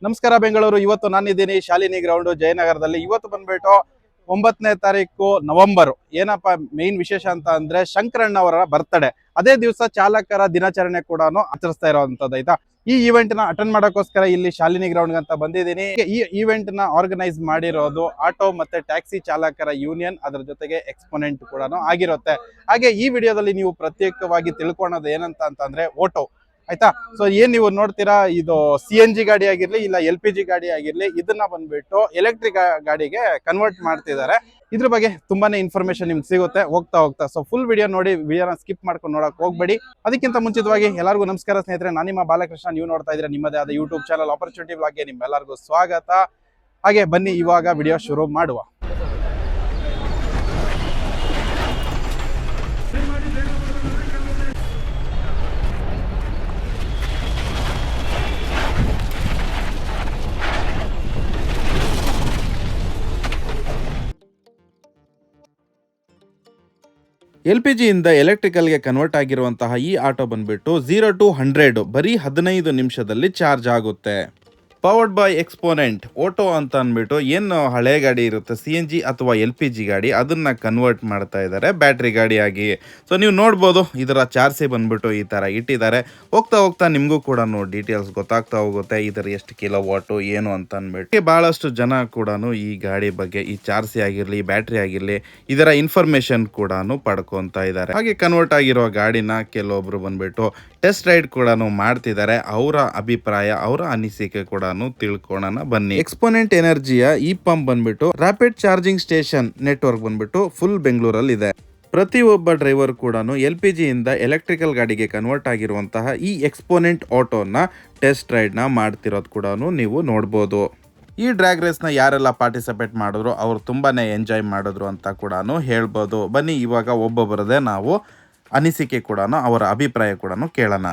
ನಮಸ್ಕಾರ ಬೆಂಗಳೂರು. ಇವತ್ತು ನಾನಿದ್ದೀನಿ ಶಾಲಿನಿ ಗ್ರೌಂಡ್ ಜಯನಗರದಲ್ಲಿ. ಇವತ್ತು ಬಂದ್ಬಿಟ್ಟು 9ನೇ ತಾರೀಕು ನವೆಂಬರ್. ಏನಪ್ಪ ಮೇನ್ ವಿಶೇಷ ಅಂತ ಅಂದ್ರೆ ಶಂಕರಣ್ಣ ಅವರ ಬರ್ತ್ಡೇ. ಅದೇ ದಿವಸ ಚಾಲಕರ ದಿನಾಚರಣೆ ಕೂಡ ಆಚರಿಸ್ತಾ ಇರೋವಂಥದ್ದು ಆಯ್ತಾ. ಈ ಈವೆಂಟ್ ನ ಅಟೆಂಡ್ ಮಾಡೋಕ್ಕೋಸ್ಕರ ಇಲ್ಲಿ ಶಾಲಿನಿ ಗ್ರೌಂಡ್ ಅಂತ ಬಂದಿದ್ದೀನಿ. ಈ ಈವೆಂಟ್ ನ ಆರ್ಗನೈಸ್ ಮಾಡಿರೋದು ಆಟೋ ಮತ್ತೆ ಟ್ಯಾಕ್ಸಿ ಚಾಲಕರ ಯೂನಿಯನ್, ಅದರ ಜೊತೆಗೆ ಎಕ್ಸ್ಪೋನೆಂಟ್ ಕೂಡ ಆಗಿರುತ್ತೆ. ಹಾಗೆ ಈ ವಿಡಿಯೋದಲ್ಲಿ ನೀವು ಪ್ರತ್ಯೇಕವಾಗಿ ತಿಳ್ಕೊಳೋದು ಏನಂತ ಅಂತಂದ್ರೆ ಓಟೋ ಆಯ್ತಾ. ಸೊ ಏನ್ ನೀವು ನೋಡ್ತೀರಾ, ಇದು CNG ಗಾಡಿ ಆಗಿರ್ಲಿ ಇಲ್ಲ LPG ಗಾಡಿ ಆಗಿರ್ಲಿ, ಇದನ್ನ ಬಂದ್ಬಿಟ್ಟು ಎಲೆಕ್ಟ್ರಿಕ್ ಗಾಡಿಗೆ ಕನ್ವರ್ಟ್ ಮಾಡ್ತಿದ್ದಾರೆ. ಇದ್ರ ಬಗ್ಗೆ ತುಂಬಾನೇ ಇನ್ಫಾರ್ಮೇಶನ್ ನಿಮ್ಗೆ ಸಿಗುತ್ತೆ ಹೋಗ್ತಾ. ಸೊ ಫುಲ್ ವಿಡಿಯೋ ನೋಡಿ, ವಿಡಿಯೋನ ಸ್ಕಿಪ್ ಮಾಡ್ಕೊಂಡು ನೋಡಕ್ ಹೋಗ್ಬೇಡಿ. ಅದಕ್ಕಿಂತ ಮುಂಚಿತವಾಗಿ ಎಲ್ಲರಿಗೂ ನಮಸ್ಕಾರ ಸ್ನೇಹಿತರೆ, ನಾನು ನಿಮ್ಮ ಬಾಲಕೃಷ್ಣ. ನೀವು ನೋಡ್ತಾ ಇದ್ರೆ ನಿಮ್ಮದೇ ಆದ ಯೂಟ್ಯೂಬ್ ಚಾನಲ್ ಆಪರ್ಚುನಿಟಿ ಬ್ಲಾಗ್ಗೆ ನಿಮ್ಮೆಲ್ಲರಿಗೂ ಸ್ವಾಗತ. ಹಾಗೆ ಬನ್ನಿ ಇವಾಗ ವಿಡಿಯೋ ಶುರು ಮಾಡುವ. LPG ಇಂದ ಎಲೆಕ್ಟ್ರಿಕಲ್ಗೆ ಕನ್ವರ್ಟ್ ಆಗಿರುವಂತಹ ಈ ಆಟೋ ಬಂದ್ಬಿಟ್ಟು 0 to 100 ಬರೀ 15 ನಿಮಿಷದಲ್ಲಿ ಚಾರ್ಜ್ ಆಗುತ್ತೆ. ಪವರ್ಡ್ ಬೈ ಎಕ್ಸ್ಪೋನೆಂಟ್ ಓಟೋ ಅಂತ ಅಂದ್ಬಿಟ್ಟು ಏನು ಹಳೆ ಗಾಡಿ ಇರುತ್ತೆ CNG ಅಥವಾ LPG ಗಾಡಿ, ಅದನ್ನ ಕನ್ವರ್ಟ್ ಮಾಡ್ತಾ ಇದ್ದಾರೆ ಬ್ಯಾಟ್ರಿ ಗಾಡಿಯಾಗಿ. ಸೊ ನೀವು ನೋಡ್ಬೋದು ಇದರ ಚಾರ್ಜಿ ಬಂದ್ಬಿಟ್ಟು ಈ ತರ ಇಟ್ಟಿದ್ದಾರೆ. ಹೋಗ್ತಾ ನಿಮಗೂ ಕೂಡ ಡೀಟೇಲ್ಸ್ ಗೊತ್ತಾಗ್ತಾ ಹೋಗುತ್ತೆ, ಇದರ ಎಷ್ಟು ಕಿಲೋ ವಾಟು ಏನು ಅಂತ ಅಂದ್ಬಿಟ್ಟು. ಬಹಳಷ್ಟು ಜನ ಕೂಡ ಈ ಗಾಡಿ ಬಗ್ಗೆ, ಈ ಚಾರ್ಜಿ ಆಗಿರ್ಲಿ ಬ್ಯಾಟ್ರಿ ಆಗಿರ್ಲಿ, ಇದರ ಇನ್ಫಾರ್ಮೇಶನ್ ಕೂಡ ಪಡ್ಕೊಂತ ಇದ್ದಾರೆ. ಹಾಗೆ ಕನ್ವರ್ಟ್ ಆಗಿರೋ ಗಾಡಿನ ಕೆಲವೊಬ್ರು ಬಂದ್ಬಿಟ್ಟು ಟೆಸ್ಟ್ ರೈಡ್ ಕೂಡ ಮಾಡ್ತಿದ್ದಾರೆ. ಅವರ ಅಭಿಪ್ರಾಯ, ಅವರ ಅನಿಸಿಕೆ ಕೂಡ ತಿಳ್ಕೊಳ್ಳೋಣ ಬನ್ನಿ. ಎಕ್ಸ್ಪೋನೆಂಟ್ ಎನರ್ಜಿಯ ಈ ಪಂಪ್ ಬಂದ್ಬಿಟ್ಟು ರಾಪಿಡ್ ಚಾರ್ಜಿಂಗ್ ಸ್ಟೇಷನ್ ನೆಟ್ವರ್ಕ್ ಬಂದ್ಬಿಟ್ಟು ಫುಲ್ ಬೆಂಗಳೂರಲ್ಲಿ ಇದೆ. ಪ್ರತಿಯೊಬ್ಬ ಡ್ರೈವರ್ ಕೂಡ LPG ಇಂದ ಎಲೆಕ್ಟ್ರಿಕಲ್ ಗಾಡಿಗೆ ಕನ್ವರ್ಟ್ ಆಗಿರುವಂತಹ ಈ ಎಕ್ಸ್ಪೋನೆಂಟ್ ಆಟೋನ ಟೆಸ್ಟ್ ರೈಡ್ ನ ಮಾಡ್ತಿರೋದು ಕೂಡ ನೀವು ನೋಡ್ಬೋದು. ಈ ಡ್ರ್ಯಾಗ್ ರೇಸ್ ನ ಯಾರೆಲ್ಲ ಪಾರ್ಟಿಸಿಪೇಟ್ ಮಾಡಿದ್ರು ಅವರು ತುಂಬಾನೇ ಎಂಜಾಯ್ ಮಾಡಿದ್ರು ಅಂತ ಕೂಡ ಹೇಳ್ಬೋದು. ಬನ್ನಿ ಇವಾಗ ಒಬ್ಬೊಬ್ಬರದೇ ನಾವು ಅನಿಸಿಕೆ ಕೂಡ, ಅವರ ಅಭಿಪ್ರಾಯ ಕೂಡ ಕೇಳೋಣ.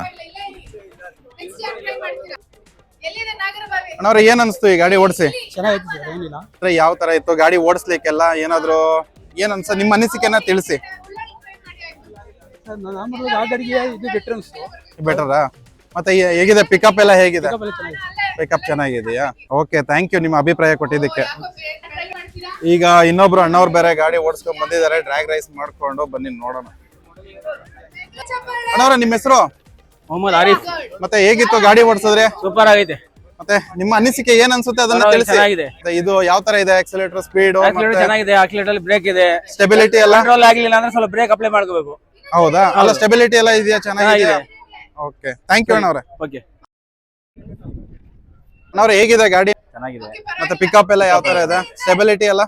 ಅಣ್ಣವ್ರೆ, ಏನ್ ಅನ್ಸ್ತು ಈ ಗಾಡಿ ಓಡಿಸಿ? ಚೆನ್ನಾಗಿತ್ತು. ಯಾವ ತರ ಇತ್ತು ಗಾಡಿ ಓಡಿಸ್ಲಿಕ್ಕೆಲ್ಲ? ಏನಾದ್ರು ಏನ್ ಅನ್ಸ, ನಿಮ್ಮ ಅನಿಸಿಕೆನ ತಿಳಿಸಿ. ಬೆಟರಾ? ಮತ್ತೆ ಹೇಗಿದೆ ಪಿಕಪ್ ಎಲ್ಲ ಹೇಗಿದೆ? ಪಿಕಪ್ ಚೆನ್ನಾಗಿದೆಯಾ? ಓಕೆ, ಥ್ಯಾಂಕ್ ಯು ನಿಮ್ಮ ಅಭಿಪ್ರಾಯ ಕೊಟ್ಟಿದ್ದಕ್ಕೆ. ಈಗ ಇನ್ನೊಬ್ರು ಅಣ್ಣವ್ರು ಬೇರೆ ಗಾಡಿ ಓಡಿಸ್ಕೊಂಡ್ ಬಂದಿದ್ದಾರೆ, ಡ್ರ್ಯಾಗ್ ರೈಸ್ ಮಾಡ್ಕೊಂಡು. ಬನ್ನಿ ನೋಡೋಣ. ಅಣ್ಣವ್ರ, ನಿಮ್ಮ ಹೆಸರು? ಮೊಹಮ್ಮದ್ ಆರಿಫ್. ಮತ್ತೆ ಹೇಗಿತ್ತು ಗಾಡಿ ಓಡಿಸಿದ್ರೆ? ಸೂಪರ್ ಆಗೈತೆ. ಮತ್ತೆ ನಿಮ್ಮ ಅನಿಸಿಕೆ ಏನ್ ಅನ್ಸುತ್ತೆ ಅದನ್ನ ತಿಳಿಸಿ. ಚೆನ್ನಾಗಿದೆ. ಇದು ಯಾವ ತರ ಇದೆ? ಆಕ್ಸಿಲೇಟರ್ ಸ್ಪೀಡ್ ಚೆನ್ನಾಗಿದೆ. ಆಕ್ಸಿಲೇಟರ್ ಅಲ್ಲಿ ಬ್ರೇಕ್ ಇದೆ. ಸ್ಟೆಬಿಲಿಟಿ ಎಲ್ಲ ಕಂಟ್ರೋಲ್ ಆಗ್ಲಿಲ್ಲ ಅಂದ್ರೆ ಸ್ವಲ್ಪ ಬ್ರೇಕ್ ಅಪ್ಲೈ ಮಾಡ್ಕೋಬೇಕು. ಹೌದಾ? ಅಲ್ಲ, ಸ್ಟೆಬಿಲಿಟಿ ಎಲ್ಲ ಇದೆಯಾ? ಚೆನ್ನಾಗಿದೆ. ಓಕೆ, ಥ್ಯಾಂಕ್ ಯು ಅಣ್ಣವ್ರೆ. ಓಕೆ ಅಣ್ಣವ್ರೆ, ಹೇಗಿದೆ ಗಾಡಿ? ಚೆನ್ನಾಗಿದೆ. ಮತ್ತೆ ಪಿಕಪ್ ಎಲ್ಲ ಯಾವ ತರ ಇದೆ? ಸ್ಟೆಬಿಲಿಟಿ ಎಲ್ಲ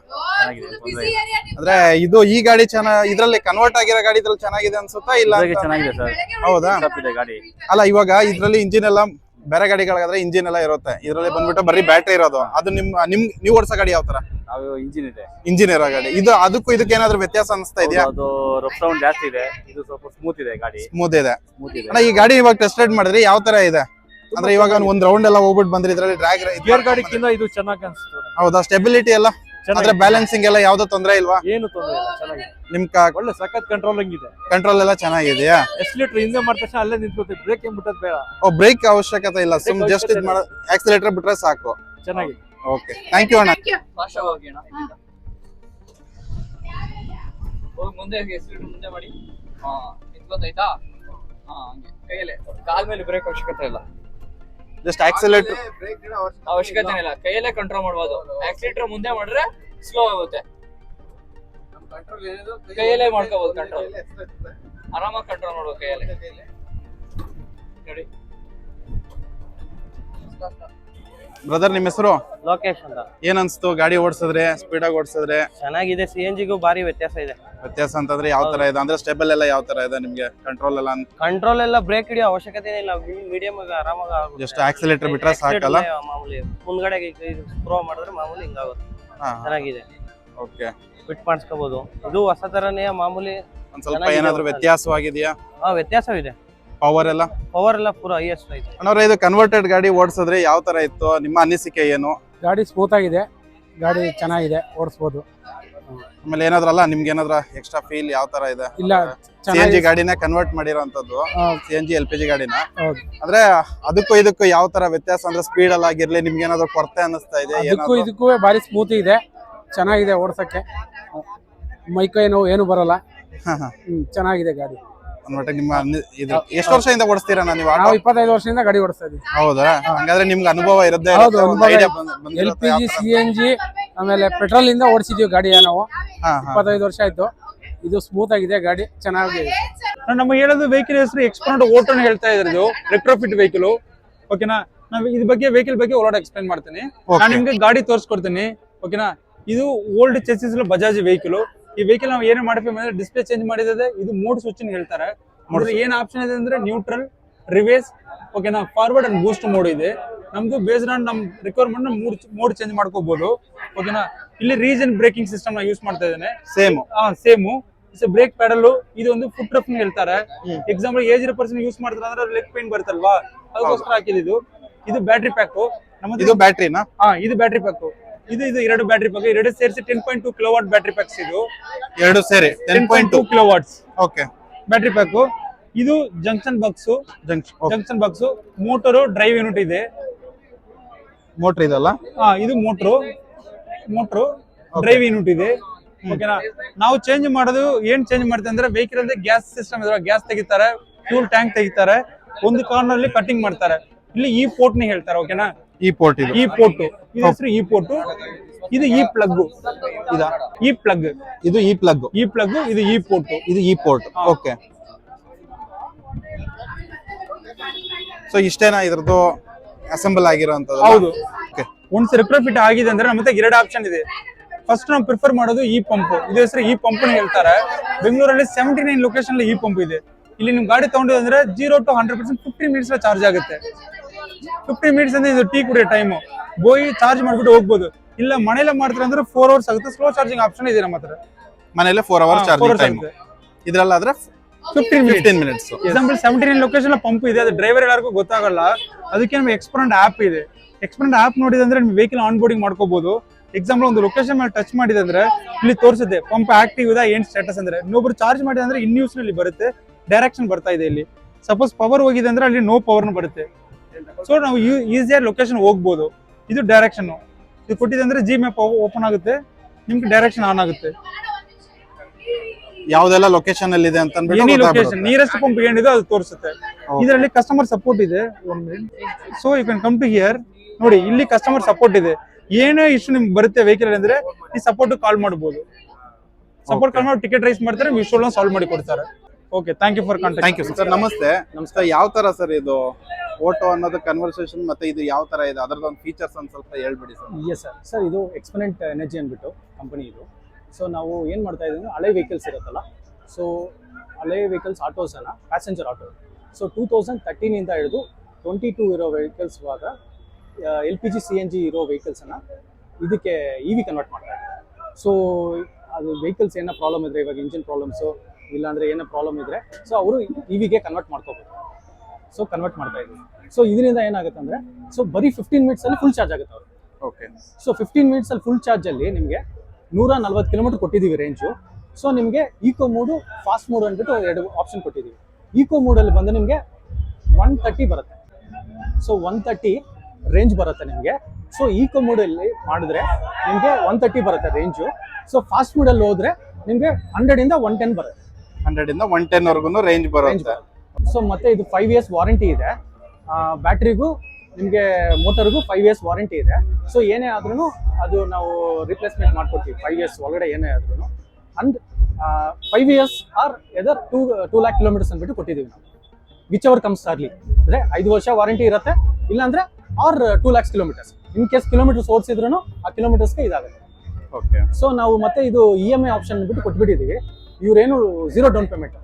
ಅಂದ್ರೆ ಇದು ಈ ಗಾಡಿ ಚೆನ್ನಾಗಿ, ಇದ್ರಲ್ಲಿ ಕನ್ವರ್ಟ್ ಆಗಿರೋ ಗಾಡಿ ಇದ್ರಲ್ಲಿ ಚೆನ್ನಾಗಿದೆ ಅನ್ಸುತ್ತಾ ಇಲ್ಲ? ಚೆನ್ನಾಗಿದೆ ಸರ್. ಹೌದಾ? ಗಾಡಿ ಅಲ್ಲ, ಇವಾಗ ಇದ್ರಲ್ಲಿ ಇಂಜಿನ್ ಎಲ್ಲ ಬೇರೆ ಗಾಡಿಗಳಾದ್ರೆ ಇಂಜಿನ್ ಎಲ್ಲ ಇರುತ್ತೆ, ಇದ್ರಲ್ಲಿ ಬಂದ್ಬಿಟ್ಟು ಬರೀ ಬ್ಯಾಟ್ರಿ ಇರೋದು. ಅದು ನೀವು ಓಡಿಸೋ ಗಾಡಿ ಯಾವ ತರ? ಇಂಜಿನ್ ಇದೆ. ಇಂಜಿನ್ ಇರೋ ಗಾಡಿ ಇದು. ಅದಕ್ಕೂ ಇದಕ್ಕೆ ಏನಾದ್ರು ವ್ಯತ್ಯಾಸ ಅನಿಸ್ತಾ ಇದೆಯಾ? ಅದು ರಫ್ ಸೌಂಡ್ ಜಾಸ್ತಿ ಇದೆ, ಇದು ಸ್ವಲ್ಪ ಸ್ಮೂತ್ ಇದೆ ಗಾಡಿ. ಸ್ಮೂತ್ ಇದೆ. ಅಣ್ಣ, ಈ ಗಾಡಿ ಇವಾಗ ಟೆಸ್ಟ್ ರೈಡ್ ಮಾಡಿದ್ರಿ, ಯಾವ ತರ ಇದೆ? ಅಂದ್ರೆ ಇವಾಗ ಒಂದ್ ರೌಂಡ್ ಎಲ್ಲ ಹೋಗ್ಬಿಟ್ಟು ಬಂದ್ರಿ ಇದ್ರಲ್ಲಿ ಡ್ರ್ಯಾಗ್ ಗೇರ್ ಗಾಡಿಗಿಂತ ಇದು ಚೆನ್ನಾಗಿ ಅನ್ಸುತ್ತೆ. ಹೌದಾ? ಸ್ಟೆಬಿಲಿಟಿ ಎಲ್ಲ ಅಂದ್ರೆ ಬ್ಯಾಲೆನ್ಸಿಂಗ್ ಎಲ್ಲ ಯಾವ್ದೋ ತೊಂದ್ರೆ ಇಲ್ವಾ? ಏನು ತೊಂದರೆ ಇಲ್ಲ, ಚೆನ್ನಾಗಿದೆ. ನಿಮ್ ಒಳ್ಳೆ ಸಖತ್ ಕಂಟ್ರೋಲಿಂಗ್ ಇದೆ. ಕಂಟ್ರೋಲ್ ಎಲ್ಲ ಚೆನ್ನಾಗಿದೆಯಾ? ಎಕ್ಸಿಲೇಟರ್ ಹಿಂದೆ ಮಾಡಿದ ತಕ್ಷಣ ಅಲ್ಲೇ ನಿಂತ್ಕೋತೀವಿ, ಬ್ರೇಕ್ ಏನ್ ಬಿಟ್ಟದ್ ಬೇಡ. ಓ, ಬ್ರೇಕ್ ಅವಶ್ಯಕತೆ ಇಲ್ಲ, ಸುಮ್ ಜಸ್ಟ್ ಇದು ಮಾಡ, ಆಕ್ಸಿಲೇಟರ್ ಬಿಟ್ರೆ ಸಾಕು. ಚೆನ್ನಾಗಿದೆ. ಓಕೆ, ಥ್ಯಾಂಕ್ ಯು ಅಣ್ಣ. ಮುಂದೆ ಮುಂದೆ ಮಾಡಿ ನಿಂತ್ಕೋತಾಯ್ತಾ? ಕೈಯಲ್ಲೇ, ಕಾಲ್ ಮೇಲೆ ಬ್ರೇಕ್ ಅವಶ್ಯಕತೆ ಇಲ್ಲ. ಜಸ್ಟ್ ಆಕ್ಸಿಲೇಟರ್ ಅವಶ್ಯಕತೆ ಇಲ್ಲ, ಕೈಯಲ್ಲೇ ಕಂಟ್ರೋಲ್ ಮಾಡಬಹುದು. ಆಕ್ಸಿಲೇಟರ್ ಮುಂದೆ ಮಾಡಿದ್ರೆ ಸ್ಲೋ ಆಗುತ್ತೆ, ಕೈಯಲ್ಲೇ ಮಾಡ್ಕೋಬಹುದು ಕಂಟ್ರೋಲ್. ಆರಾಮಾಗಿ ಕಂಟ್ರೋಲ್ ಮಾಡ್ಬೋದು ಕೈಯಲ್ಲೇ. ನೋಡಿ ಬ್ರದರ್, ನಿಮ್ಮ ಹೆಸರು? ಲೋಕೇಶ್ ಅಂತ. ಏನ್ ಅನ್ಸ್ತು ಗಾಡಿ ಓಡಿಸಿದ್ರೆ, ಸ್ಪೀಡ್ ಆಗಿ ಓಡಿಸಿದ್ರೆ? ಚೆನ್ನಾಗಿದೆ. CNG ಗೂ ಭಾರಿ ವ್ಯತ್ಯಾಸ ಇದೆ. ವ್ಯತ್ಯಾಸ ಅಂತಂದ್ರೆ ಯಾವ ತರ ಇದೆ? ಅಂದ್ರೆ ಸ್ಟೇಬಲ್ ಎಲ್ಲ ಯಾವ ತರ ಇದೆ ನಿಮ್ಗೆ? ಕಂಟ್ರೋಲ್ ಎಲ್ಲ ಕಂಟ್ರೋಲ್ ಎಲ್ಲ ಬ್ರೇಕ್ ಹಿಡಿಯೋ ಅವಶ್ಯಕತೆ ಇಲ್ಲ, ಮೀಡಿಯಂ ಆರಾಮಾಗಿ ಜಸ್ಟ್ ಆಕ್ಸಿಲೇಟರ್ ಬಿಟ್ರೆ ಸಾಕಲ್ಲ? ಮಾಮೂಲಿ ಮುಂದ್ಗಡೆ ಸ್ಕ್ರೋ ಮಾಡಿದ್ರೆ ಮಾಮೂಲಿ ಹಿಂಗಾಗುತ್ತೆ. ಚೆನ್ನಾಗಿದೆ. ಓಕೆ, ಫಿಟ್ ಮಾಡಿಸ್ಕೋಬಹುದು. ಇದು ಹೊಸ ತರನೇ ಮಾಮೂಲಿ. ಒಂದ್ ಸ್ವಲ್ಪ ಏನಾದ್ರು ವ್ಯತ್ಯಾಸವಾಗಿದೆಯಾ? ವ್ಯತ್ಯಾಸವಿದೆ. ಪವರ್ ಎಲ್ಲ ಪೂರ ಹೈಯೆಸ್ಟ್ ಐತೆ. ಅಣ್ಣವ್ರೆ, ಇದು ಕನ್ವರ್ಟೆಡ್ ಗಾಡಿ ಓಡಿಸಿದ್ರೆ ಯಾವ ತರ ಇತ್ತು? ನಿಮ್ಮ ಅನಿಸಿಕೆ ಏನು? ಗಾಡಿ ಸ್ಮೂತ್ ಆಗಿದೆ, ಗಾಡಿ ಚೆನ್ನಾಗಿದೆ, ಓಡಿಸ್ಬೋದು. ಆಮೇಲೆ ಏನಾದ್ರಲ್ಲ ನಿಮ್ಗೆ ಏನಾದ್ರ ಎಕ್ಸ್ಟ್ರಾ ಫೀಲ್ ಯಾವ ತರ ಇದೆ? ಇಲ್ಲ CNG ಗಾಡಿನ ಕನ್ವರ್ಟ್ ಮಾಡಿರೋಂಥದ್ದು, CNG LPG ಗಾಡಿನ. ಹೌದು. ಅಂದ್ರೆ ಅದಕ್ಕೂ ಇದಕ್ಕೂ ಯಾವ ತರ ವ್ಯತ್ಯಾಸ ಅಂದ್ರೆ ಸ್ಪೀಡ್ ಅಲ್ಲಿ ಆಗಿರ್ಲಿ ನಿಮ್ಗೆ ಏನಾದ್ರು ಕೊರತೆ ಅನಿಸ್ತಾ ಇದೆ? ಅದಕ್ಕೂ ಇದಕ್ಕೂ ಭಾರಿ ಸ್ಮೂತ್ ಇದೆ, ಚೆನ್ನಾಗಿದೆ ಓಡ್ಸಕ್ಕೆ, ಮೈಕೈ ನೋವು ಏನು ಬರಲ್ಲ. ಚೆನ್ನಾಗಿದೆ ಗಾಡಿ. ನಿಮ್ಮ ಎಷ್ಟು ವರ್ಷದಿಂದ ಓಡಿಸ್ತೀರಾ ನೀವು? ನಾವು 25 ವರ್ಷದಿಂದ ಗಾಡಿ ಓಡಿಸ್ತಾ ಇದೀವಿ. ಹೌದಾ? ಹಂಗಾದ್ರೆ ನಿಮ್ಗೆ ಅನುಭವ ಇರುತ್ತೆ. ಹೌದು, LPG CNG ಆಮೇಲೆ ಪೆಟ್ರೋಲ್ ಇಂದ ಓಡಿಸಿದೀವಿ ಗಾಡಿಯ ನಾವು. 25 ವರ್ಷ ಆಯ್ತು. ಇದು ಸ್ಮೂತ್ ಆಗಿದೆ ಗಾಡಿ, ಚೆನ್ನಾಗಿದೆ. ನಮಗೆ ಹೇಳೋದು ವೆಹಿಕಲ್ ಹೆಸರು ಎಕ್ಸ್ಪರ್ಟ್ ಓಟೋನ ಹೇಳ್ತಾ ಇದ್ದಾರೆ. ಇದು ರೆಟ್ರೋಫಿಟ್ ವೆಹಿಕಲ್. ಓಕೆನಾ? ನಾವು ಇದ್ರ ಬಗ್ಗೆ ವೆಹಿಕಲ್ ಬಗ್ಗೆ ಓಲಾಡ್ ಎಕ್ಸ್ಪ್ಲೈನ್ ಮಾಡ್ತೀನಿ. ನಾನು ನಿಮ್ಗೆ ಗಾಡಿ ತೋರಿಸ್ಕೊಡ್ತೀನಿ. ಓಕೆನಾ? ಇದು ಓಲ್ಡ್ ಚೆಸಿಸ್ ಬಜಾಜ್ ವೆಹಿಕಲ್. ಈ ವೆಹಿಕಲ್ ನಾವು ಏನೇ ಮಾಡಿದ್ವಿ ಅಂದ್ರೆ ಡಿಸ್ಪ್ಲೇ ಚೇಂಜ್ ಮಾಡಿದ್ರೆ ಇದು ಮೋಡ್ ಸ್ವಿಚ್ ಹೇಳ್ತಾರೆ. ಏನ್ ಆಪ್ಷನ್ ಇದೆ ಅಂದ್ರೆ ನ್ಯೂಟ್ರಲ್, ರಿವೇಸ್, ಓಕೆನಾ, ಫಾರ್ವರ್ಡ್ ಅಂಡ್ ಬೂಸ್ಟ್ ಮೋಡ್ ಇದೆ. ನಮ್ದು ಬೇಸ್ಡ್ ಆನ್ ನಮ್ ರಿಕ್ವೈರ್ಮೆಂಟ್ ಮೋಡ್ ಚೇಂಜ್ ಮಾಡ್ಕೋಬಹುದು. ಓಕೆನಾ? ಇಲ್ಲಿ ರೀಜನ್ ಬ್ರೇಕಿಂಗ್ ಸಿಸ್ಟಮ್ ನ ಯೂಸ್ ಮಾಡ್ತಾ ಇದ್ದೇನೆ. Same brake pedal. ಇದು ಒಂದು ಫುಟ್ ರಫ್ ಹೇಳ್ತಾರೆ. ಎಕ್ಸಾಂಪಲ್ ಏಜ್ಡ್ ಪರ್ಸನ್ ಯೂಸ್ ಮಾಡ್ತಾರೆ ಅಂದ್ರೆ ಲೆಗ್ ಪೇನ್ ಬರುತ್ತಲ್ವಾ, ಅದಕ್ಕೋಸ್ಕರ ಹಾಕಿದ್ದು. ಇದು ಬ್ಯಾಟ್ರಿ ಪ್ಯಾಕ್. ಇದು ಬ್ಯಾಟ್ರಿನಾ? ಇದು ಬ್ಯಾಟ್ರಿ ಪ್ಯಾಕ್. ಇದು 2 ಬ್ಯಾಟ್ರಿ ಪ್ಯಾಕ್, 2 ಸೇರಿಸಿ 10.2 ಕಿಲೋವಾಟ್ ಬ್ಯಾಟ್ರಿ ಪ್ಯಾಕ್ಸ್. ಇದು 2 ಸೇರಿ 10.2 ಕಿಲೋವಾಟ್ಸ್. Okay, battery pack. ಇದು junction box, motor, drive unit ಇದೆ. ಮೋಟರ್ ಇದಲ್ಲ? ಇದು ಮೋಟರ್ ಡ್ರೈವ್ ಯೂನಿಟ್ ಇದೆ. ಓಕೆನಾ? ನಾವು ಚೇಂಜ್ ಮಾಡೋದು ಏನ್ ಚೇಂಜ್ ಮಾಡ್ತೀವಿ ಅಂದ್ರೆ ವೆಹಿಕಲ್ ಅಲ್ಲಿ ಗ್ಯಾಸ್ ಸಿಸ್ಟಮ್ ಇದೆ, ಗ್ಯಾಸ್ ತೆಗಿತಾರೆ, ಫ್ಯೂಲ್ ಟ್ಯಾಂಕ್ ತೆಗಿತಾರೆ, ಒಂದು ಕಾರ್ನರ್ ಅಲ್ಲಿ ಕಟಿಂಗ್ ಮಾಡ್ತಾರೆ. ಇಲ್ಲಿ ಈ ಪೋರ್ಟ್ ನ ಹೇಳ್ತಾರೆ. ಓಕೆನಾ? ಈ ಪೋರ್ಟ್ ಇದು ಹೆಸರು ಈ ಪೋರ್ಟ್. ಇದು ಈ ಪ್ಲಗ್. ಈ ಪ್ಲಗ್ ಇದು ಈ ಪೋರ್ಟ್. ಓಕೆ, ಸೊ ಇಷ್ಟೇನಾ ಇದ್ರದ್ದು ಅಸೆಂಬಲ್ ಆಗಿರೋಂಥದ್ದು? ಹೌದು. ಒಂದ್ಸ ರಿಟ್ರೋಫಿಟ್ ಆಗಿದೆ ಅಂದ್ರೆ ನಮ್ಮ 2 ಆಪ್ಷನ್ ಇದೆ. ಫಸ್ಟ್ ನಾವು ಪ್ರಿಫರ್ ಮಾಡೋದು ಈ ಪಂಪ್. ಇದು ಹೆಸರು ಈ ಪಂಪ್ ಹೇಳ್ತಾರೆ. ಬೆಂಗಳೂರಲ್ಲಿ 79 ಲೊಕೇಶನ್ ಈ ಪಂಪ್ ಇದೆ. ಇಲ್ಲಿ ನಿಮ್ ಗಾಡಿ ತಗೊಂಡಿದ್ರೆ ಅಂದ್ರೆ 0 to 100% 15 ಮಿನಿಟ್ಸ್ ಚಾರ್ಜ್ ಆಗುತ್ತೆ. 15 ಮಿನಿಟ್ಸ್ ಅಂದ್ರೆ ಇದು ಟೀ ಕುಡಿಯೋ ಟೈಮ್. ಬೋಯಿ ಚಾರ್ಜ್ ಮಾಡ್ಬಿಟ್ಟು ಹೋಗ್ಬೋದು. ಇಲ್ಲ ಮನೇಲೆ ಮಾಡ್ತಾರೆ ಅಂದ್ರೆ 4 ಅವರ್ಸ್ ಆಗುತ್ತೆ. ಸ್ಲೋ ಚಾರ್ಜಿಂಗ್ ಆಪ್ಷನ್ ಇದೆ ನಮ್ಮ ಹತ್ರ. ಮನೇಲೆ 4 ಅವರ್ಸ್ ಚಾರ್ಜಿಂಗ್ ಟೈಮ್. ಇದ್ರಲ್ಲಾದ್ರೆ 15 ಮಿನಿಟ್ಸ್. ಎಕ್ಸಾಂಪಲ್ 79 ಲೊಕೇಶನ್ ಪಂಪ್ ಇದೆ. ಅದು ಡ್ರೈವರ್ ಎಲ್ಲರಿಗೂ ಗೊತ್ತಾಗಲ್ಲ. ಅದಕ್ಕೆ ನಮ್ಗೆ ಎಕ್ಸ್ಪರೆಂಟ್ ಆಪ್ ಇದೆ. ಎಕ್ಸ್ಪರೆಂಟ್ ಆಪ್ ನೋಡಿದ್ರೆ ನಿಮ್ ವೆಹಿಕಲ್ ಆನ್ ಬೋರ್ಡಿಂಗ್ ಮಾಡ್ಕೋಬಹುದು. ಎಕ್ಸಾಂಪಲ್ ಒಂದು ಲೊಕೇಶನ್ ಮೇಲೆ ಟಚ್ ಮಾಡಿದ್ರೆ ಅಂದ್ರೆ ಇಲ್ಲಿ ತೋರಿಸುತ್ತೆ ಪಂಪ್ ಆಕ್ಟಿವ್ ಇದೆ, ಏನ್ ಸ್ಟೇಟಸ್ ಅಂದ್ರೆ. ಇನ್ನೊಬ್ರು ಚಾರ್ಜ್ ಮಾಡಿದ್ರೆ ಅಂದ್ರೆ ಇನ್ ಯೂಸ್ ನಲ್ಲಿ ಬರುತ್ತೆ, ಡೈರೆಕ್ಷನ್ ಬರ್ತಾ ಇದೆ. ಇಲ್ಲಿ ಸಪೋಸ್ ಪವರ್ ಹೋಗಿದೆ ಅಂದ್ರೆ ಅಲ್ಲಿ ನೋ ಪವರ್ ಬರುತ್ತೆ. ಸೊ ನಾವು ಈಸಿಯಾಗಿ ಲೊಕೇಶನ್ ಹೋಗ್ಬೋದು. ಇದು ಡೈರೆಕ್ಷನ್. ಇದು ಕೊಟ್ಟಿದೆ ಅಂದ್ರೆ ಜಿ ಮ್ಯಾಪ್ ಓಪನ್ ಆಗುತ್ತೆ, ನಿಮ್ಗೆ ಡೈರೆಕ್ಷನ್ ಆನ್ ಆಗುತ್ತೆ. ಯಾವ್ದೆಲ್ಲ ಲೊಕೇಶನ್ ಅಲ್ಲಿ ಇದೆ ಅಂತ ಲೊಕೇಶನ್ ನಿಯರೆಸ್ಟ್ ಪಂಪ್ ಏನಿದೆ ಅದು ತೋರಿಸುತ್ತೆ. ಇದರಲ್ಲಿ ಕಸ್ಟಮರ್ ಸಪೋರ್ಟ್ ಇದೆ. So you can come to here. ನೋಡಿ, ಇಲ್ಲಿ ಕಸ್ಟಮರ್ ಸಪೋರ್ಟ್ ಇದೆ. ಏನೇ ಇಶ್ಯೂ ನಿಮ್ಗೆ ಬರುತ್ತೆ ವೆಹಿಕಲ್ ಅಂದ್ರೆ ಈ ಸಪೋರ್ಟ್ ಕಾಲ್ ಮಾಡಬಹುದು. ಸಪೋರ್ಟ್ ಕಾಲ್ ಮಾಡಿ ಟಿಕೆಟ್ ರೈಸ್ ಮಾಡ್ತಾರೆ, ವಿಶ್ವಲ್ ಸಾಲ್ವ್ ಮಾಡಿ ಕೊಡ್ತಾರೆ. Okay, thank you for contact. Thank you sir. ನಮಸ್ತೆ. ಯಾವ ತರ ಸರ್ ಇದು ಓಟೋ ಅನ್ನೋದು ಕನ್ವರ್ಸೇಷನ್, ಮತ್ತೆ ಇದು ಯಾವ ತರ ಇದೆ ಅದರದೊಂದು ಫೀಚರ್ಸ್ ಒಂದು ಸ್ವಲ್ಪ ಹೇಳ್ಬಿಡಿ ಸರ್. ಎಸ್ ಸರ್, ಇದು ಎಕ್ಸ್ಪೋನೆಂಟ್ ಎನರ್ಜಿ ಅಂದ್ಬಿಟ್ಟು ಕಂಪನಿ ಇದು. ಸೊ ನಾವು ಏನು ಮಾಡ್ತಾ ಇದ್ದೀವಿ, ಹಳೆ ವೆಹಿಕಲ್ಸ್ ಇರುತ್ತಲ್ಲ, ಸೊ ಹಳೆ ವೆಹಿಕಲ್ಸ್ ಆಟೋಸನ್ನು, ಪ್ಯಾಸೆಂಜರ್ ಆಟೋ, ಸೊ 2013 ಹಿಡಿದು 22 ಇರೋ ವೆಹಿಕಲ್ಸ್ ಇವಾಗ LPG CNG ಇರೋ ವೆಹಿಕಲ್ಸನ್ನು ಇದಕ್ಕೆ EV ಕನ್ವರ್ಟ್ ಮಾಡ್ತಾರೆ. ಸೊ ಅದು ವೆಹಿಕಲ್ಸ್ ಏನೋ ಪ್ರಾಬ್ಲಮ್ ಇದ್ರೆ, ಇವಾಗ ಇಂಜಿನ್ ಪ್ರಾಬ್ಲಮ್ಸು ಇಲ್ಲಾಂದರೆ ಏನೋ ಪ್ರಾಬ್ಲಮ್ ಇದ್ದರೆ, ಸೊ ಅವರು EVಗೆ ಕನ್ವರ್ಟ್ ಮಾಡ್ಕೋಬೋದು. ಸೊ ಕನ್ವರ್ಟ್ ಮಾಡ್ತಾ ಇದ್ದೀವಿ. ಸೊ ಇದರಿಂದ ಏನಾಗುತ್ತೆ ಅಂದರೆ, ಸೊ ಬರೀ 15 ಮಿನಿಟ್ಸಲ್ಲಿ ಫುಲ್ ಚಾರ್ಜ್ ಆಗುತ್ತೆ ಅವರು. ಓಕೆ. ಸೊ 15 ಮಿನಿಟ್ಸಲ್ಲಿ ಫುಲ್ ಚಾರ್ಜಲ್ಲಿ ನಿಮಗೆ 140 ಕಿಲೋಮೀಟರ್ ಕೊಟ್ಟಿದ್ದೀವಿ ರೇಂಜು. ಸೊ ನಿಮಗೆ ಈಕೋ ಮೋಡು, ಫಾಸ್ಟ್ ಮೋಡ್ ಅಂದ್ಬಿಟ್ಟು 2 ಆಪ್ಷನ್ ಕೊಟ್ಟಿದ್ದೀವಿ. ಈಕೋ ಮೋಡಲ್ಲಿ ಬಂದು ನಿಮಗೆ 130 ಬರುತ್ತೆ. ಸೊ 130 ರೇಂಜ್ ಬರುತ್ತೆ ನಿಮಗೆ. ಸೊ ಈಕೋ ಮೋಡಲ್ಲಿ ಮಾಡಿದ್ರೆ ನಿಮಗೆ 130 ಬರುತ್ತೆ ರೇಂಜು. ಸೊ ಫಾಸ್ಟ್ ಮೋಡಲ್ಲಿ ಹೋದ್ರೆ ನಿಮಗೆ 100 ಇಂದ 110 ಬರುತ್ತೆ. 100 ಇಂದ 110 ವರೆಗೂ ರೇಂಜ್ ಬರುತ್ತೆ. ಸೊ ಮತ್ತೆ ಇದು 5 ಇಯರ್ಸ್ ವಾರಂಟಿ ಇದೆ. ಬ್ಯಾಟ್ರಿಗೂ ನಿಮಗೆ ಮೋಟರ್ಗೂ 5 ಇಯರ್ಸ್ ವಾರಂಟಿ ಇದೆ. ಸೊ ಏನೇ ಆದ್ರೂ ಅದು ನಾವು ರಿಪ್ಲೇಸ್ಮೆಂಟ್ ಮಾಡ್ಕೊಡ್ತೀವಿ 5 ಇಯರ್ಸ್ ಒಳಗಡೆ ಏನೇ ಆದ್ರೂ. And 5 years or either 2 lakh kilometres ಅಂದ್ಬಿಟ್ಟು ಕೊಟ್ಟಿದ್ದೀವಿ ನಾವು. ವಿಚ್ ಅವರ್ ಕಮ್ಸ್ ಅರ್ಲಿ ಅಂದರೆ 5 ವರ್ಷ ವಾರಂಟಿ ಇರುತ್ತೆ, ಇಲ್ಲಾಂದ್ರೆ or 2 lakhs kilometres. In case kilometres ಓಡಿಸಿದ್ರು ಆ ಕಿಲೋಮೀಟರ್ಸ್ಗೆ ಇದಾಗುತ್ತೆ. ಓಕೆ. ಸೊ ನಾವು ಮತ್ತೆ ಇದು EMI ಆಪ್ಷನ್ ಬಿಟ್ಟು ಕೊಟ್ಬಿಟ್ಟಿದ್ದೀವಿ. ಇವ್ರೇನು 0 ಡೌನ್ ಪೇಮೆಂಟ್,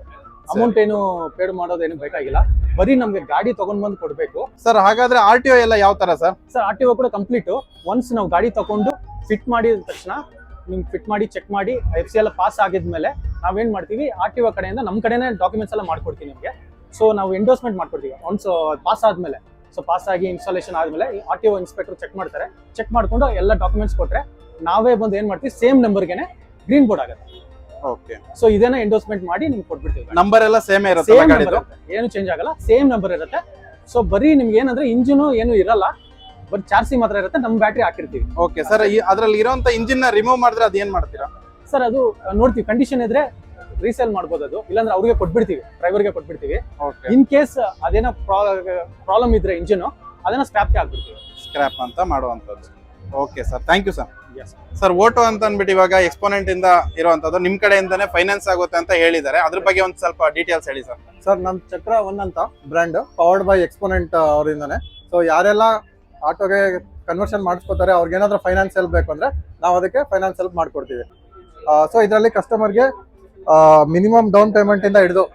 ಅಮೌಂಟ್ ಏನು ಪೇಡ್ ಮಾಡೋದೇನು ಬೇಕಾಗಿಲ್ಲ, ಬರೀ ನಮ್ಗೆ ಗಾಡಿ ತಗೊಂಡ್ ಬಂದು ಕೊಡ್ಬೇಕು. ಸರ್ ಹಾಗಾದ್ರೆ RTO ಎಲ್ಲ ಯಾವ ತರ ಸರ್? ಸರ್ RTO ಕೂಡ ಕಂಪ್ಲೀಟ್. ಒನ್ಸ್ ನಾವು ಗಾಡಿ ತಗೊಂಡು ಫಿಟ್ ಮಾಡಿದ ತಕ್ಷಣ, ನಿಮ್ಗೆ ಫಿಟ್ ಮಾಡಿ ಚೆಕ್ ಮಾಡಿ FC ಎಲ್ಲ ಪಾಸ್ ಆಗಿದ್ಮೇಲೆ ನಾವೇನ್ ಮಾಡ್ತೀವಿ, RTO ಕಡೆಯಿಂದ ನಮ್ಮ ಕಡೆನೇ ಡಾಕ್ಯುಮೆಂಟ್ಸ್ ಎಲ್ಲ ಮಾಡ್ಕೊಡ್ತೀವಿ ನಿಮಗೆ. ಸೊ ನಾವು ಎಂಡೋಸ್ಮೆಂಟ್ ಮಾಡ್ಕೊಡ್ತೀವಿ ಒನ್ಸ್ ಪಾಸ್ ಆದ್ಮೇಲೆ. ಸೊ ಪಾಸ್ ಆಗಿ ಇನ್ಸ್ಟಾಲೇಷನ್ ಆದ್ಮೇಲೆ RTO ಇನ್ಸ್ಪೆಕ್ಟರ್ ಚೆಕ್ ಮಾಡ್ತಾರೆ. ಚೆಕ್ ಮಾಡ್ಕೊಂಡು ಎಲ್ಲ ಡಾಕ್ಯುಮೆಂಟ್ಸ್ ಕೊಟ್ರೆ ನಾವೇ ಬಂದು ಏನ್ ಮಾಡ್ತೀವಿ, ಸೇಮ್ ನಂಬರ್ಗೆನೆ ಗ್ರೀನ್ ಬೋರ್ಡ್ ಆಗುತ್ತೆ. ಓಕೆ. ಸೊ ಇದನ್ನ ಎಂಡೋಸ್ಮೆಂಟ್ ಮಾಡಿ ನಿಮ್ಗೆ ಕೊಟ್ಬಿಡ್ತೀವಿ. ನಂಬರ್ ಎಲ್ಲ ಸೇಮ್ ಇರುತ್ತೆ ಸೇಮ್ ಗಾಡಿದು? ಏನು ಚೇಂಜ್ ಆಗಲ್ಲ, ಸೇಮ್ ನಂಬರ್ ಇರುತ್ತೆ. ಸೊ ಬರೀ ನಿಮ್ಗೆ ಏನಂದ್ರೆ ಇಂಜಿನ್ ಏನು ಇರಲ್ಲ, ಬಟ್ ಚಾರ್ಜಿ ಮಾತ್ರ ಇರುತ್ತೆ, ನಮ್ಮ ಬ್ಯಾಟ್ರಿ ಹಾಕಿರ್ತೀವಿ. ಓಕೆ ಸರ್, ಅದ್ರಲ್ಲಿ ಇರೋಂತ ಇಂಜಿನ್ ನ ರಿಮೂವ್ ಮಾಡಿದ್ರೆ ಅದೇನ್ ಮಾಡ್ತೀರಾ ಸರ್ ಅದು ನೋಡ್ತೀವಿ, ಕಂಡೀಷನ್ ಇದ್ರೆ ರೀಸೇಲ್ ಮಾಡ್ಬೋದು, ಅದು ಇಲ್ಲಾಂದ್ರೆ ಅವ್ರಿಗೆ ಕೊಟ್ಬಿಡ್ತೀವಿ, ಡ್ರೈವರ್ಗೆ ಕೊಟ್ಬಿಡ್ತೀವಿ. ಓಕೆ. ಇನ್ ಕೇಸ್ ಅದೇನೋ ಪ್ರಾಬ್ಲಮ್ ಇದ್ರೆ ಇಂಜಿನ್ ಅದನ್ನ ಸ್ಕ್ರಾಪ್ಗೆ ಹಾಕ್ಬಿಡ್ತೀವಿ. ಸ್ಕ್ರಾಪ್ ಅಂತ ಮಾಡುವಂತದ್ದು. Okay sir, thank you sir. Yes. Sir, auto ಅಂತ ಅಂದ್ಬಿಟ್ಟು ಇವಾಗ ಎಕ್ಸ್ಪೋನೆಂಟ್ ಇಂದ ಇರುವಂತದ್ದು ನಿಮ್ ಕಡೆಯಿಂದಾನೆ ಫೈನಾನ್ಸ್ ಆಗುತ್ತೆ ಅಂತ ಹೇಳಿದ್ದಾರೆ, ಅದ್ರ ಬಗ್ಗೆ ಒಂದ್ ಸ್ವಲ್ಪ ಡೀಟೇಲ್ಸ್ ಹೇಳಿ ಸರ್. ಸರ್ ನಮ್ ಚಕ್ರ ಒನ್ ಅಂತ ಬ್ರ್ಯಾಂಡ್ ಪವರ್ಡ್ ಬೈ ಎಕ್ಸ್ಪೋನೆಂಟ್ ಅವರಿಂದಾನೆ. ಸೊ ಯಾರೆಲ್ಲ ಆಟೋಗೆ ಕನ್ವರ್ಷನ್ ಮಾಡಿಸ್ಕೋತಾರೆ ಅವ್ರಿಗೆ ಏನಾದ್ರೂ ಫೈನಾನ್ಸ್ ಹೆಲ್ಪ್ ಬೇಕು ಅಂದ್ರೆ ನಾವು ಅದಕ್ಕೆ ಫೈನಾನ್ಸ್ ಹೆಲ್ಪ್ ಮಾಡ್ಕೊಡ್ತೀವಿ. ಸೊ ಇದರಲ್ಲಿ ಕಸ್ಟಮರ್ಗೆ ಮಿನಿಮಮ್ ಡೌನ್ ಪೇಮೆಂಟ್ ಇಂದ ಹಿಡಿದು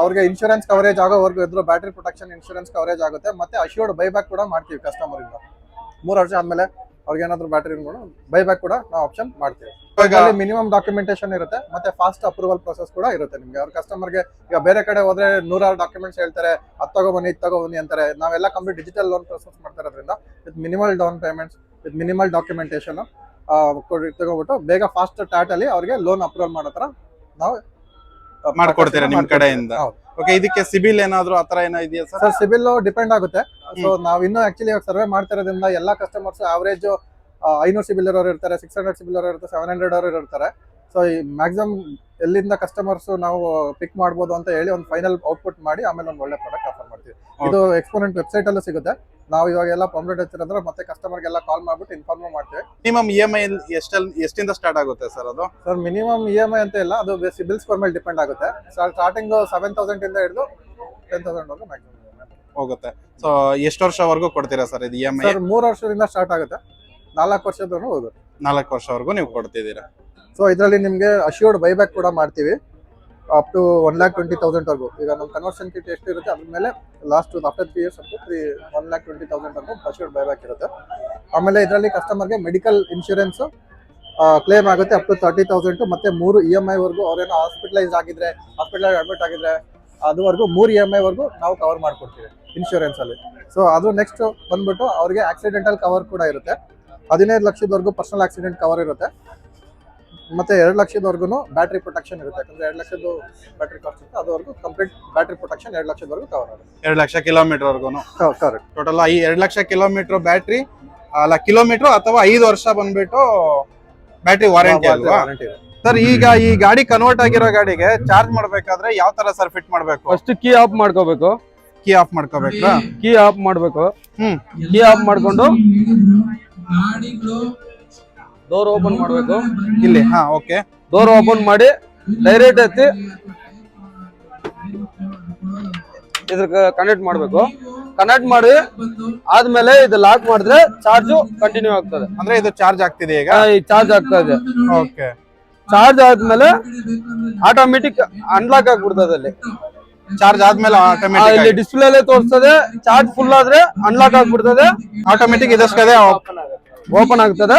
ಅವ್ರಿಗೆ ಇನ್ಶೂರೆನ್ಸ್ ಕವರೇಜ್ ಆಗೋವರೆಗೂ ಇದ್ರು ಬ್ಯಾಟ್ರಿ ಪ್ರೊಟೆಕ್ಷನ್ ಇನ್ಶೂರೆನ್ಸ್ ಕವರೇಜ್ ಆಗುತ್ತೆ, ಮತ್ತೆ ಅಶ್ಯೂರ್ಡ್ ಬೈಬ್ಯಾಕ್ ಕೂಡ ಮಾಡ್ತೀವಿ ಕಸ್ಟಮರ್ ಇಂದ. 3 ವರ್ಷ ಆದ್ಮೇಲೆ ಅವ್ರಿಗೆ ಏನಾದ್ರು ಬ್ಯಾಟ್ರಿ ಬೈಬ್ಯಾಕ್ ಕೂಡ ನಾವು ಆಪ್ಷನ್ ಮಾಡ್ತೀವಿ. ಮಿನಿಮಮ್ ಡಾಕ್ಯುಮೆಂಟೇಶನ್ ಇರುತ್ತೆ, ಮತ್ತೆ ಫಾಸ್ಟ್ ಅಪ್ರೂವಲ್ ಪ್ರೊಸೆಸ್ ಕೂಡ ಇರುತ್ತೆ ನಿಮ್ಗೆ. ಅವ್ರ ಕಸ್ಟಮರ್ಗೆ ಈಗ ಬೇರೆ ಕಡೆ ಹೋದ್ರೆ 100 ಡಾಕ್ಯುಮೆಂಟ್ಸ್ ಹೇಳ್ತಾರೆ, ಅದು ತಗೊಬನ್ನಿ ಇದು ತಗೊಬನ್ನಿ ಅಂತಾರೆ. ನಾವೆಲ್ಲ ಕಂಪ್ಲೀಟ್ ಡಿಜಿಟಲ್ ಲೋನ್ ಪ್ರೊಸೆಸ್ ಮಾಡ್ತಾ ಇರೋದ್ರಿಂದ with minimal down payments with minimal documentation ತಗೋಬಿಟ್ಟು ಬೇಗ ಫಾಸ್ಟ್ ಟಾಟ್ ಅಲ್ಲಿ ಅವ್ರಿಗೆ ಲೋನ್ ಅಪ್ರೂವಲ್ ಮಾಡೋ ತರ ನಾವು ಮಾಡ್ಕೊಡ್ತೀರಾ ನಿಮ್ ಕಡೆಯಿಂದ? ಓಕೆ. ಇದಕ್ಕೆ ಸಿಬಿಲ್ ಏನಾದ್ರು ಆತರ ಏನೋ ಇದೆಯಾ ಸರ್? ಸರ್ ಸಿಬಿಲ್ ಡಿಪೆಂಡ್ ಆಗುತ್ತೆ. ಸೊ ನಾವು ಇನ್ನೂ ಆಕ್ಚುಲಿ ಸರ್ವೆ ಮಾಡ್ತಾ ಇರೋದ್ರಿಂದ ಎಲ್ಲಾ ಕಸ್ಟಮರ್ಸ್ ಆವರೇಜ್ 500 ಸಿಬಿಲ್ ಇರೋರು ಇರ್ತಾರೆ, 600 ಸಿಬಿಲ್ ಇರೋರು ಇರ್ತಾರೆ, 700 ಅವರು ಇರ್ತಾರೆ. ಸೊ ಈ ಮ್ಯಾಕ್ಸಿಮಮ್ ಎಲ್ಲಿಂದ ಕಸ್ಟಮರ್ಸ್ ನಾವು ಪಿಕ್ ಮಾಡ್ಬೋದು ಅಂತ ಹೇಳಿ ಒಂದು ಫೈನಲ್ ಔಟ್ಪುಟ್ ಮಾಡಿ ಆಮೇಲೆ ಒಂದು ಒಳ್ಳೆ ಪ್ರಾಡಕ್ಟ್ ಆಫರ್ ಮಾಡ್ತೀವಿ. ಇದು ಎಕ್ಸ್ಪೋನೆಂಟ್ ವೆಬ್ಸೈಟ್ ಅಲ್ಲೂ ಸಿಗುತ್ತೆ. ನಾವು ಇವಾಗ ಎಲ್ಲ ಪರ್ಮನೆಂಟ್ ಹಚ್ಚಿರೋದ್ರೆ ಮತ್ತೆ ಕಸ್ಟಮರ್ಗೆಲ್ಲ ಕಾಲ್ ಮಾಡ್ಬಿಟ್ಟು ಇನ್ಫಾರ್ಮ್ ಮಾಡ್ತೀವಿ. ಮಿನಿಮಮ್ EMI ಎಷ್ಟಿಂದ ಸ್ಟಾರ್ಟ್ ಆಗುತ್ತೆ ಸರ್ ಅದು? ಸರ್ ಮಿನಿಮಮ್ EMI ಅಂತ ಇಲ್ಲ, ಅದು ಸಿಬಿಲ್ ಸ್ಕೋರ್ ಮೇಲೆ ಡಿಪೆಂಡ್ ಆಗುತ್ತೆ. ಸ್ಟಾರ್ಟಿಂಗ್ 7,000 ಇಂದ ಹಿಡಿದು 10,000 ವರೆಗೂ ಮ್ಯಾಕ್ಸಿಮಮ್ ಹೋಗುತ್ತೆ. ಸೊ ಎಷ್ಟು ವರ್ಷವರೆಗೂ ಕೊಡ್ತೀರಾ ಸರ್ ಇದು EMI? ಸರ್ 3 ವರ್ಷದಿಂದ ಸ್ಟಾರ್ಟ್ ಆಗುತ್ತೆ, 4 ವರ್ಷದವರೆಗೂ ಹೋಗುತ್ತೆ. 4 ವರ್ಷವರೆಗೂ ನೀವು ಕೊಡ್ತಿದ್ದೀರಾ. ಸೊ ಇದರಲ್ಲಿ ನಿಮಗೆ ಅಶ್ಯೂರ್ಡ್ ಬೈಬ್ಯಾಕ್ ಕೂಡ ಮಾಡ್ತೀವಿ ಅಪ್ ಟು 1,20,000 ವರೆಗೂ. ಈಗ ನಮ್ಮ ಕನ್ವರ್ಷನ್ ಕಿಟ್ ಎಷ್ಟು ಇರುತ್ತೆ ಅದ್ರ ಮೇಲೆ last after 3 years up to 1,20,000 ವರೆಗೂ ಅಶ್ಯೂರ್ಡ್ ಬೈಬ್ಯಾಕ್ ಇರುತ್ತೆ. ಆಮೇಲೆ ಇದರಲ್ಲಿ ಕಸ್ಟಮರ್ಗೆ ಮೆಡಿಕಲ್ ಇನ್ಶೂರೆನ್ಸ್ ಕ್ಲೇಮ್ ಆಗುತ್ತೆ ಅಪ್ ಟು 30,000 ಮತ್ತೆ 3 EMI ವರೆಗೂ. ಅವ್ರೇನೋ ಹಾಸ್ಪಿಟಲೈಸ್ ಆಗಿದ್ರೆ, ಹಾಸ್ಪಿಟಲ್ ಅಡ್ಮಿಟ್ ಆಗಿದ್ರೆ ಅದುವರೆಗೂ 3 EMI ವರೆಗೂ ನಾವು ಕವರ್ ಮಾಡ್ಕೊಡ್ತೀವಿ ಇನ್ಶೂರೆನ್ಸ್ ಅಲ್ಲಿ. ಸೊ ಅದು ನೆಕ್ಸ್ಟ್ ಬಂದ್ಬಿಟ್ಟು ಅವ್ರಿಗೆ ಆಕ್ಸಿಡೆಂಟಲ್ ಕವರ್ ಕೂಡ ಇರುತ್ತೆ. 15 ಲಕ್ಷದವರೆಗೂ ಪರ್ಸನಲ್ ಆಕ್ಸಿಡೆಂಟ್ ಕವರ್ ಇರುತ್ತೆ, ಮತ್ತೆ 2 ಲಕ್ಷದವರೆಗೂ ಬ್ಯಾಟ್ರಿ ಪ್ರೊಟೆಕ್ಷನ್ ಇರುತ್ತೆ. ಯಾಕಂದ್ರೆ 2 ಲಕ್ಷದ ಬ್ಯಾಟ್ರಿ ಕಾಸ್ಟ್ ಇರುತ್ತೆ, ಅದುವರೆಗೂ ಕಂಪ್ಲೀಟ್ ಬ್ಯಾಟ್ರಿ ಪ್ರೊಟೆಕ್ಷನ್ 2 ಲಕ್ಷದವರೆಗೂ ಕವರ್ ಆಗುತ್ತೆ. 2 ಲಕ್ಷ ಕಿಲೋಮೀಟರ್ ವರ್ಗು ಕರೆಕ್ಟ್. ಟೋಟಲ್ ಈ 2 ಲಕ್ಷ ಕಿಲೋಮೀಟರ್ ಬ್ಯಾಟ್ರಿ ಅಲ್ಲ ಕಿಲೋಮೀಟರ್ ಅಥವಾ 5 ವರ್ಷ ಬಂದ್ಬಿಟ್ಟು ಬ್ಯಾಟ್ರಿ ವಾರಂಟಿ ಅಲ್ವಾ ಸರ್? ಈಗ ಈ ಗಾಡಿ ಕನ್ವರ್ಟ್ ಆಗಿರೋ ಗಾಡಿಗೆ ಚಾರ್ಜ್ ಮಾಡ್ಬೇಕಾದ್ರೆ ಯಾವ ತರ ಸರ್ ಫಿಟ್ ಮಾಡ್ಬೇಕು? ಫಸ್ಟ್ ಕೀ ಆಫ್ ಮಾಡ್ಕೋಬೇಕು. ಕೀ ಆಫ್ ಮಾಡ್ಕೋಬೇಕಾ? ಕೀ ಆಫ್ ಮಾಡ್ಬೇಕು. ಕೀ ಆಫ್ ಮಾಡ್ಕೊಂಡು ಡೋರ್ ಓಪನ್ ಮಾಡ್ಬೇಕು ಇಲ್ಲಿ. ಹಾ, ಓಕೆ. ಡೋರ್ ಓಪನ್ ಮಾಡಿ ಡೈರೆಕ್ಟ್ ಎತ್ತಿ ಇದ್ರ ಕನೆಕ್ಟ್ ಮಾಡ್ಬೇಕು. ಕನೆಕ್ಟ್ ಮಾಡಿ ಆದ್ಮೇಲೆ ಇದು ಲಾಕ್ ಮಾಡಿದ್ರೆ ಚಾರ್ಜ್ ಕಂಟಿನ್ಯೂ ಆಗ್ತದೆ. ಅಂದ್ರೆ ಇದು ಚಾರ್ಜ್ ಆಗ್ತಿದೆ ಈಗ? ಚಾರ್ಜ್ ಆಗ್ತಾ ಇದೆ. ಓಕೆ. ಚಾರ್ಜ್ ಆದ್ಮೇಲೆ ಆಟೋಮೆಟಿಕ್ ಅನ್ಲಾಕ್ ಆಗ್ಬಿಡ್ತದೆ. ಅಲ್ಲಿ ಚಾರ್ಜ್ ಆದ್ಮೇಲೆ ಆಟೋಮೆಟಿಕ್ ಇಲ್ಲಿ ಡಿಸ್ಪ್ಲೇ ಅಲ್ಲೇ ತೋರಿಸ್ತದೆ. ಚಾರ್ಜ್ ಫುಲ್ ಆದ್ರೆ ಅನ್ಲಾಕ್ ಆಗ್ಬಿಡ್ತದೆ, ಆಟೋಮೆಟಿಕ್ ಇದಷ್ಟೇ ಓಪನ್ ಆಗ್ತದೆ.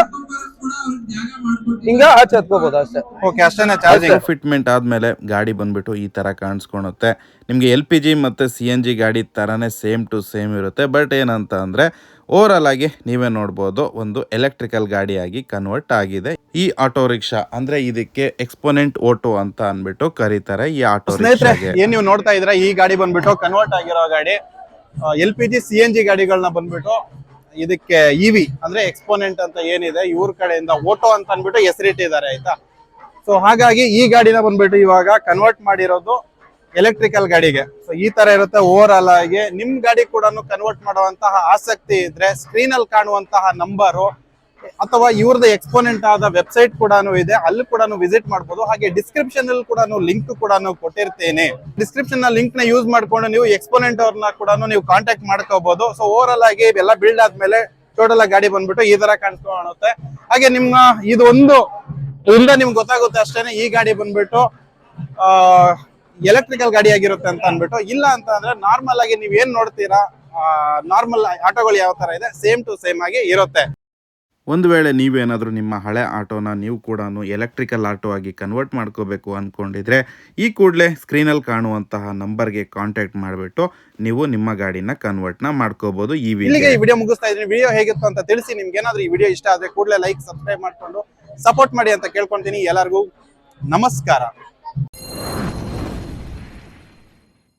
ಹಿಂಗ ಆಚೆ ಹತ್ಕೋಬಹುದು ಅಷ್ಟೇ. ಓಕೆ, ಅಷ್ಟೇನೆ ಚಾರ್ಜಿಂಗ್. ಫಿಟ್ಮೆಂಟ್ ಆದ್ಮೇಲೆ ಗಾಡಿ ಬಂದ್ಬಿಟ್ಟು ಈ ತರ ಕಾಣಿಸ್ಕೊಳುತ್ತೆ. ನಿಮಗೆ LPG ಮತ್ತೆ CNG ಗಾಡಿ ತರಾನೇ ಸೇಮ್ ಟು ಸೇಮ್ ಇರುತ್ತೆ. ಬಟ್ ಏನಂತ ಅಂದ್ರೆ ಓವರ್ ಆಗಿ ನೀವೇ ನೋಡ್ಬೋದು, ಒಂದು ಎಲೆಕ್ಟ್ರಿಕಲ್ ಗಾಡಿಯಾಗಿ ಕನ್ವರ್ಟ್ ಆಗಿದೆ ಈ ಆಟೋ ರಿಕ್ಷಾ. ಅಂದ್ರೆ ಇದಕ್ಕೆ ಎಕ್ಸ್ಪೋನೆಂಟ್ ಓಟೋ ಅಂತ ಅನ್ಬಿಟ್ಟು ಕರೀತಾರೆ ಈ ಆಟೋ ಸ್ನೇಹಿತರೆ. ಏನ್ ನೀವು ನೋಡ್ತಾ ಇದ್ರ ಈ ಗಾಡಿ ಬಂದ್ಬಿಟ್ಟು ಕನ್ವರ್ಟ್ ಆಗಿರೋ ಗಾಡಿ. LPG CNG ಗಾಡಿಗಳನ್ನ ಬಂದ್ಬಿಟ್ಟು ಇದಕ್ಕೆ EV ಅಂದ್ರೆ ಎಕ್ಸ್ಪೋನೆಂಟ್ ಅಂತ ಏನಿದೆ ಇವ್ರ ಕಡೆಯಿಂದ ಓಟೋ ಅಂತ ಅನ್ಬಿಟ್ಟು ಹೆಸರಿಟ್ಟಿದ್ದಾರೆ, ಆಯ್ತಾ? ಸೊ ಹಾಗಾಗಿ ಈ ಗಾಡಿನ ಬಂದ್ಬಿಟ್ಟು ಇವಾಗ ಕನ್ವರ್ಟ್ ಮಾಡಿರೋದು ಎಲೆಕ್ಟ್ರಿಕಲ್ ಗಾಡಿಗೆ. ಸೊ ಈ ತರ ಇರುತ್ತೆ ಓವರ್ ಆಲ್ ಆಗಿ. ನಿಮ್ ಗಾಡಿ ಕೂಡ ಕನ್ವರ್ಟ್ ಮಾಡುವಂತಹ ಆಸಕ್ತಿ ಇದ್ರೆ ಸ್ಕ್ರೀನ್ ಅಲ್ಲಿ ಕಾಣುವಂತಹ ನಂಬರು ಅಥವಾ ಇವ್ರದ್ದು ಎಕ್ಸ್ಪೋನೆಂಟ್ ಆದ ವೆಬ್ಸೈಟ್ ಕೂಡ ಇದೆ, ಅಲ್ಲಿ ಕೂಡ ವಿಸಿಟ್ ಮಾಡಬಹುದು. ಹಾಗೆ ಡಿಸ್ಕ್ರಿಪ್ಷನ್ ಅಲ್ಲಿ ಕೂಡ ಲಿಂಕ್ ಕೂಡ ಕೊಟ್ಟಿರ್ತೇನೆ. ಡಿಸ್ಕ್ರಿಪ್ಷನ್ ಲಿಂಕ್ ನ ಯೂಸ್ ಮಾಡ್ಕೊಂಡು ನೀವು ಎಕ್ಸ್ಪೋನೆಂಟ್ ಅವ್ರನ್ನ ಕೂಡ ನೀವು ಕಾಂಟ್ಯಾಕ್ಟ್ ಮಾಡ್ಕೋಬಹುದು. ಸೊ ಓವರ್ ಆಲ್ ಆಗಿ ಎಲ್ಲ ಬಿಲ್ಡ್ ಆದ್ಮೇಲೆ ಟೋಟಲ್ ಗಾಡಿ ಬಂದ್ಬಿಟ್ಟು ಈ ತರ ಕಾಣಿಸ್ಕೊಳ್ಳುತ್ತೆ. ಹಾಗೆ ನಿಮ್ಮ ಇದು ಒಂದು ಇದರಿಂದ ನಿಮ್ಗೆ ಗೊತ್ತಾಗುತ್ತೆ ಅಷ್ಟೇನೆ ಈ ಗಾಡಿ ಬಂದ್ಬಿಟ್ಟು ಎಲೆಕ್ಟ್ರಿಕಲ್ ಗಾಡಿ ಆಗಿರುತ್ತೆ ಅಂತ ಅನ್ಬಿಟ್ಟು. ಇಲ್ಲ ಅಂತ ಅಂದ್ರೆ ನಾರ್ಮಲ್ ಆಗಿ ನೀವ್ ಏನ್ ನೋಡ್ತೀರಾ ನಾರ್ಮಲ್ ಆಟೋಗಳು ಯಾವ ತರ ಇದೆ ಸೇಮ್ ಟು ಸೇಮ್ ಆಗಿ ಇರುತ್ತೆ. ಒಂದು ವೇಳೆ ನೀವೇನಾದರೂ ನಿಮ್ಮ ಹಳೆ ಆಟೋನ ನೀವು ಕೂಡ ಎಲೆಕ್ಟ್ರಿಕಲ್ ಆಟೋ ಆಗಿ ಕನ್ವರ್ಟ್ ಮಾಡ್ಕೋಬೇಕು ಅಂದ್ಕೊಂಡಿದ್ರೆ ಈ ಕೂಡಲೇ ಸ್ಕ್ರೀನಲ್ಲಿ ಕಾಣುವಂತಹ ನಂಬರ್ಗೆ ಕಾಂಟ್ಯಾಕ್ಟ್ ಮಾಡಿಬಿಟ್ಟು ನೀವು ನಿಮ್ಮ ಗಾಡಿನ ಕನ್ವರ್ಟ್ನ ಮಾಡ್ಕೋಬಹುದು. ಇಲ್ಲಿಗೆ ಈ ವಿಡಿಯೋ ಮುಗಿಸ್ತಾ ಇದ್ದೀನಿ. ವಿಡಿಯೋ ಹೇಗಿತ್ತು ಅಂತ ತಿಳಿಸಿ. ನಿಮ್ಗೆ ಏನಾದರೂ ಈ ವಿಡಿಯೋ ಇಷ್ಟ ಆದರೆ ಕೂಡಲೇ ಲೈಕ್, ಸಬ್ಸ್ಕ್ರೈಬ್ ಮಾಡ್ಕೊಂಡು ಸಪೋರ್ಟ್ ಮಾಡಿ ಅಂತ ಕೇಳ್ಕೊಂತೀನಿ. ಎಲ್ಲರಿಗೂ ನಮಸ್ಕಾರ.